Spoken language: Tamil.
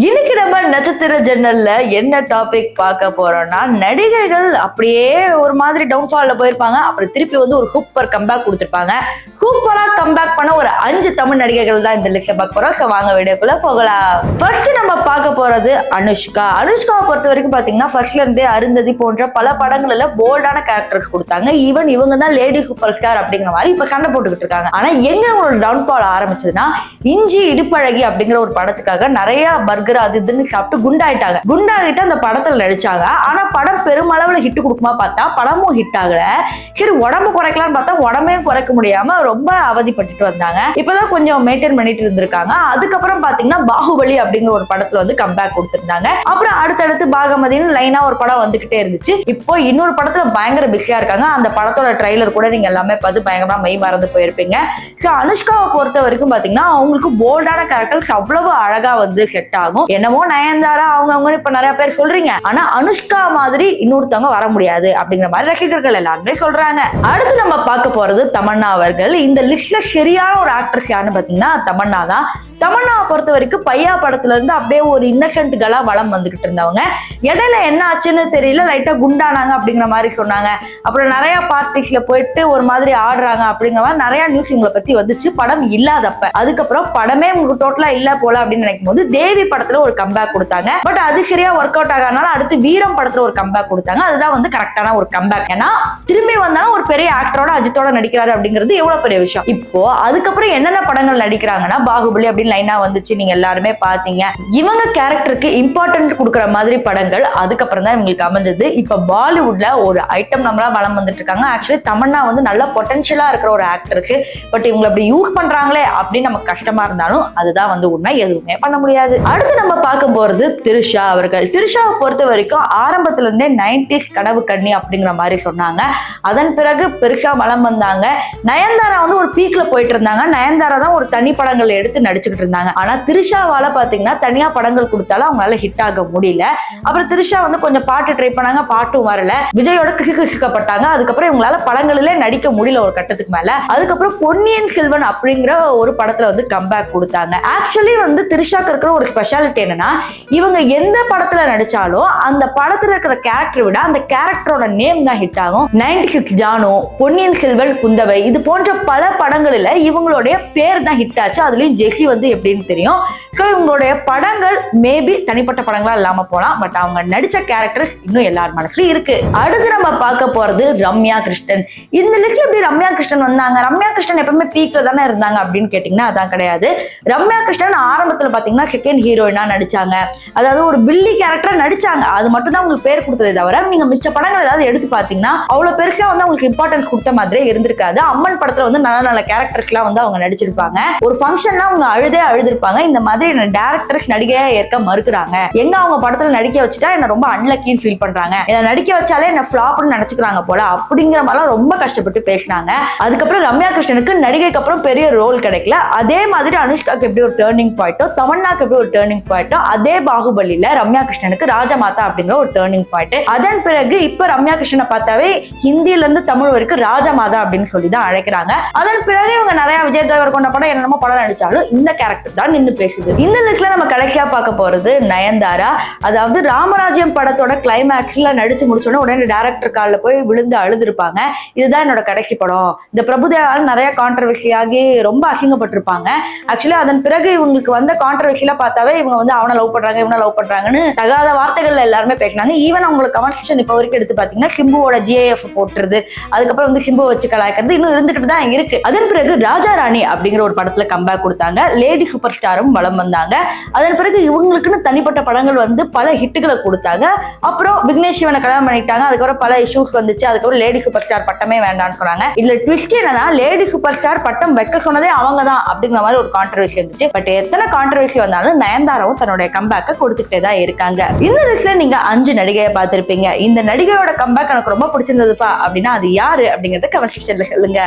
இன்னைக்கு நம்ம நட்சத்திர ஜன்னல்ல என்ன டாபிக் பார்க்க போறோம்னா, நடிகைகள் அப்படியே ஒரு மாதிரி டவுன்ஃபால்ல போயிருப்பாங்க, அப்புறம் திருப்பி வந்து ஒரு சூப்பர் கம்பேக் கொடுத்திருப்பாங்க. சூப்பரா கம்பேக் பண்ண ஒரு 5 தமிழ் நடிகைகள் தான் இந்த லிஸ்ட்ல பார்க்க போறோம். சோ வாங்க வீடியோக்குள்ள போகலாம். ஃபர்ஸ்ட் நம்ம பார்க்க போறது அனுஷ்கா. அனுஷ்காவை பொறுத்த வரைக்கும் பாத்தீங்கன்னா ஃபர்ஸ்ட்ல இருந்தே அருந்ததி போன்ற பல படங்கள்ல போல்டான கேரக்டர்ஸ் கொடுத்தாங்க. ஈவன் இவங்க தான் லேடி சூப்பர் ஸ்டார் அப்படிங்கிற மாதிரி இப்ப சண்டை போட்டுக்கிட்டு இருக்காங்க. ஆனா எங்க அவங்களோட டவுன்ஃபால் ஆரம்பிச்சதுன்னா, இஞ்சி இடுப்பழகி அப்படிங்கிற ஒரு படத்துக்காக நிறைய பர்கர் அது இதுன்னு சாப்பிட்டு குண்டாகிட்டு அந்த படத்துல நடிச்சாங்க. ஆனா படம் பெருமளவுல ஹிட் கொடுக்குமா பார்த்தா படமும் ஹிட் ஆகல. சரி உடம்பு குறைக்கலாம்னு பார்த்தா உடம்பையும் குறைக்க முடியாம ரொம்ப அவதிப்பட்டுட்டு வந்தாங்க. இப்பதான் கொஞ்சம் மெயின்டைன் பண்ணிட்டு இருந்திருக்காங்க. அதுக்கப்புறம் பாத்தீங்கன்னா பாகுபலி அப்படிங்கிற ஒரு படத்துல வந்து கம்பேக் கொடுத்திருந்தாங்க. அப்புறம் அடுத்தடுத்து பாகமதின்னு லைனா ஒரு படம் வந்துகிட்டே இருந்துச்சு. இப்போ இன்னொரு படத்துல பயங்கர பிஸியா இருக்காங்க. அந்த படத்தோட ட்ரைலர் கூட நீங்க எல்லாமே பார்த்து பயங்கரமா மெய் மறந்து போயிருப்பீங்க. சோ அனுஷ்காவை பொறுத்த வரைக்கும் பாத்தீங்கன்னா அவங்களுக்கு போல்டான கேரக்டர்ஸ் அவ்வளவு அழகா வந்து செட் ஆகும். என்னமோ நயன்தாரா அவங்க இப்ப நிறைய பேர் சொல்றீங்க, ஆனா அனுஷ்கா மாதிரி இன்னொருத்தவங்க வர முடியாது அப்படிங்கிற மாதிரி ரசிகர்கள் எல்லாருமே சொல்றாங்க. அடுத்து நம்ம பார்க்க போறது தமன்னா அவர்கள். இந்த லிஸ்ட்ல சரியான ஒரு ஆக்ட்ரஸ் யாருன்னு பாத்தீங்கன்னா தமன்னா தான். தமன்னாவை பொறுத்த வரைக்கும் பையா படத்துல இருந்து அப்படியே ஒரு இன்னசென்ட் கலா வளம் வந்துகிட்டு இருந்தவங்க. இடையில என்ன ஆச்சுன்னு தெரியல, லைட்டா குண்டானாங்க அப்படிங்கிற மாதிரி சொன்னாங்க. அப்புறம் நிறைய பார்ட்டிஸ்ல போயிட்டு ஒரு மாதிரி ஆடுறாங்க அப்படிங்கிற மாதிரி நிறைய நியூஸ் இவங்களை பத்தி வந்துச்சு படம் இல்லாதப்ப. அதுக்கப்புறம் படமே உங்களுக்கு டோட்டலா இல்ல போல அப்படின்னு நினைக்கும் போது தேவி படத்துல ஒரு கம்பேக் கொடுத்தாங்க. பட் அது சரியா ஒர்க் அவுட் ஆகாதனால அடுத்து வீரம் படத்துல ஒரு கம்பேக் கொடுத்தாங்க. அதுதான் வந்து கரெக்டான ஒரு கம்பேக். ஏன்னா திரும்பி வந்தாலும் ஒரு பெரிய ஆக்டரோட அஜித்தோட நடிக்கிறாரு அப்படிங்கிறது எவ்வளவு பெரிய விஷயம். இப்போ அதுக்கப்புறம் என்னென்ன படங்கள் நடிக்கிறாங்கன்னா பாகுபலி அப்படின்னு லைனா வந்துச்சு, நீங்க எல்லாருமே பாத்தீங்க. இவங்க கேரக்டருக்கு இம்பார்ட்டன்ட் கொடுக்குற மாதிரி படங்கள் அதுக்கப்புறம் தான் இவங்களுக்கு அமைஞ்சது. இப்ப பாலிவுட்ல ஒரு ஐட்டம் நம்மளா வளம் வந்துட்டு இருக்காங்க. ஆக்சுவலி தமன்னா வந்து நல்ல பொட்டன்ஷியலா இருக்கிற ஒரு ஆக்டருக்கு, பட் இவங்க அப்படி யூஸ் பண்றாங்களே அப்படின்னு நமக்கு கஷ்டமா இருந்தாலும் அதுதான் வந்து உண்மை, எதுவுமே பண்ண முடியாது. அடுத்து நம்ம பார்க்க போறது திரிஷா அவர்கள். திரிஷாவை பொறுத்த வரைக்கும் ஆரம்பத்துல இருந்தே 90s கனவு கண்ணி அப்படிங்கிற மாதிரி சொன்னாங்க. அதன் பிறகு பெருசா வளம் வந்தாங்க. நயன்தாரா வந்து ஒரு பீக்ல போயிட்டு இருந்தாங்க. நயன்தாரா தான் ஒரு தனி படங்கள் எடுத்து நடிச்சுக்கிட்டு இருந்தாங்க. ஆனா திரிஷாவால பாத்தீங்கன்னா தனியா படங்கள் கொடுத்தாலும் அவங்களால ஹிட் ஆக முடியல. அப்புறம் திரிஷா வந்து கொஞ்சம் பாட்டு ட்ரை பண்ணாங்க, பாட்டும் வரல. விஜயோட கிசுக்கப்பட்டாங்க. அதுக்கப்புறம் இவங்களால படங்களிலே நடிக்க முடியல ஒரு கட்டத்துக்கு மேல. அதுக்கப்புறம் பொன்னியின் செல்வன் அப்படிங்கிற ஒரு படத்துல வந்து கம்பேக் கொடுத்தாங்க. ஆக்சுவலி வந்து திரிஷாக்கு இருக்கிற ஒரு ஸ்பெஷாலிட்டி என்னன்னா, இவங்க எந்த படத்துல நடிச்சாலும் அந்த படத்துல இருக்கிற கேரக்டர் விட அந்த கேரக்டரோட நேம் தான் ஹிட் ஆகும். 96 ஜானு, பொன்னியின் செல்வன், குந்தவை இது போன்ற பல படங்களில இவங்களுடைய பேர் தான் ஹிட் ஆச்சு. அதுலயும் ஜெசி வந்து எப்படின்னு தெரியும். சோ இவங்களுடைய படங்கள் மேபி தனிப்பட்ட படங்களா இல்லாம போலாம், பட் அவங்க நடிச்ச கேரக்டர்ஸ் இன்னும் எல்லார் மனசுலயும் இருக்கு. அடுத்து நம்ம பார்க்க போறது ரம்யா கிருஷ்ணன். இந்த லிஸ்ட்ல எப்படி ரம்யா கிருஷ்ணன் வந்தாங்க? ரம்யா கிருஷ்ணன் எப்பவுமே பீக்ல தானே இருந்தாங்க அப்படின்னு கேட்டீங்கன்னா அதான் கிடையாது. ரம்யா கிருஷ்ணன் ஆரம்பத்துல பாத்தீங்கன்னா செகண்ட் ஹீரோயினா நடிச்சாங்க. அதாவது ஒரு வில்லி கேரக்டர் நடிச்சாங்க. அது மட்டும் தான் உங்களுக்கு பேர் கொடுத்ததே தவிர நீங்க மிச்ச படங்கள் ஏதாவது எடுத்து பாத்தீங்கன்னா அவ்வளவு பெருசா வந்து அவங்களுக்கு இம்பார்ட்டன்ஸ் கொடுத்த மாதிரியே இருந்திருக்காது. அம்மன் படத்துல வந்து நல்ல நல்ல கேரக்டர்ஸ் எல்லாம் வந்து அவங்க நடிச்சிருப்பாங்க. ஒரு ஃபங்க்ஷன்லாம் அவங்க அழுதிருப்பாங்க. இந்த மாதிரி டைரக்டர்ஸ் நடிகையா ஏற்க மறுக்கிறாங்க. எங்க அவங்க படத்துல நடிக்க வச்சுட்டா என்ன ரொம்ப அன்லக்கின்னு ஃபீல் பண்றாங்க, என்ன நடிக்க வச்சாலே என்ன ஃபிளாப்னு நினைச்சுக்கிறாங்க போல அப்படிங்கிற மாதிரிலாம் ரொம்ப கஷ்டப்பட்டு பேசினாங்க. அதுக்கப்புறம் ரம்யா கிருஷ்ணனுக்கு நடிகைக்கு அப்புறம் பெரிய ரோல் கிடைக்கல. அதே மாதிரி அனுஷ்காக்கு எப்படி ஒரு டேர்னிங் பாயிண்டோ, தமன்னாக்கு எப்படி ஒரு டேர்னிங் பாயிண்டோ, அதே பாகுபலியில ரம்யா கிருஷ்ணனுக்கு ராஜமாதா அப்படிங்கிற ஒரு டேர்னிங் பாயிண்ட். அதன் பிறகு இப்ப ரம்யா கிருஷ்ணனை பார்த்தாவே ஹிந்தில இருந்து தமிழ் வரைக்கும் ராஜமாதா அப்படின்னு சொல்லி தான் அழைக்கிறாங்க. அதன் பிறகு இவங்க நிறைய விஜய் தேவர்கொண்ட படம் என்னென்னமோ படம் நடிச்சாலும் இந்த கேரக்டர் தான் நின்னு பேசுது. இந்த லிஸ்ட்ல நம்ம கடைசியா பார்க்க போறது நயன்தாரா. அதாவது ராமராஜ்யம் படத்தோட கிளைமேக்ஸ்ல நடிச்சு முடிச்சோட உடனே டைரக்டர் காலில் போய் விழுந்து அழுதுருப்பாங்க. இதுதான் என்னோட கடைசி படம். இந்த பிரபுதேவால் நிறைய கான்ட்ரவர்சி ஆகி ரொம்ப அசிங்கப்பட்டிருப்பாங்க. ஆக்சுவலி அதன் பிறகு இவங்களுக்கு வந்த கான்ட்ரவர்சிலாம் பார்த்தாவே இவங்க வந்து அவனை லவ் பண்றாங்க இவனை லவ் பண்றாங்கன்னு தகாத வார்த்தைகள் எல்லாருமே பேசினாங்க. ஈவன் அவங்களுக்கு கமெண்ட் செக்ஷன் இப்ப வரைக்கும் எடுத்து பாத்தீங்கன்னா சிம்புவோட ஜிஐஎஃப் போட்டுறது, அதுக்கப்புறம் வந்து சிம்பு வச்சு கலாய்க்கிறது இன்னும் இருந்துகிட்டு தான் இருக்கு. அதன் பிறகு ராஜா ராணி அப்படிங்கிற ஒரு படத்துல கம்பேக் கொடுத்தாங்க. லேடி சூப்பர் ஸ்டாரும் வளம் வந்தாங்க. அதன் பிறகு இவங்களுக்குன்னு தனிப்பட்ட படங்கள் வந்து பல ஹிட்டுகளை கொடுத்தாங்க. அப்புறம் விக்னேஷ் சிவனை கல்யாணம் பண்ணிட்டாங்க. அதுக்கப்புறம் பல இஷ்யூஸ் வந்துச்சு. அதுக்கப்புறம் லேடி சூப்பர் ஸ்டார் பட்டமே வேண்டாம்னு சொன்னாங்க. இதுல ட்விஸ்ட் என்னன்னா, லேடி சூப்பர் ஸ்டார் பட்டம் வைக்க சொன்னதே அவங்க தான் அப்படிங்கிற மாதிரி ஒரு கான்ட்ரவர்சி இருந்துச்சு. பட் எத்தனை கான்ட்ரவர்சி வந்தாலும் நயன்தாராவும் தன்னுடைய கம்பேக்கை கொடுத்துட்டே தான் இருக்காங்க. இந்த லிஸ்ட்ல நீங்க 5 நடிகையை பார்த்திருப்பீங்க. இந்த நடிகையோட கம்பேக் எனக்கு ரொம்ப பிடிச்சிருந்ததுப்பா அப்படின்னா அது யாரு அப்படிங்கறத கமெண்ட் செக்ஷன்ல சொல்லுங்க.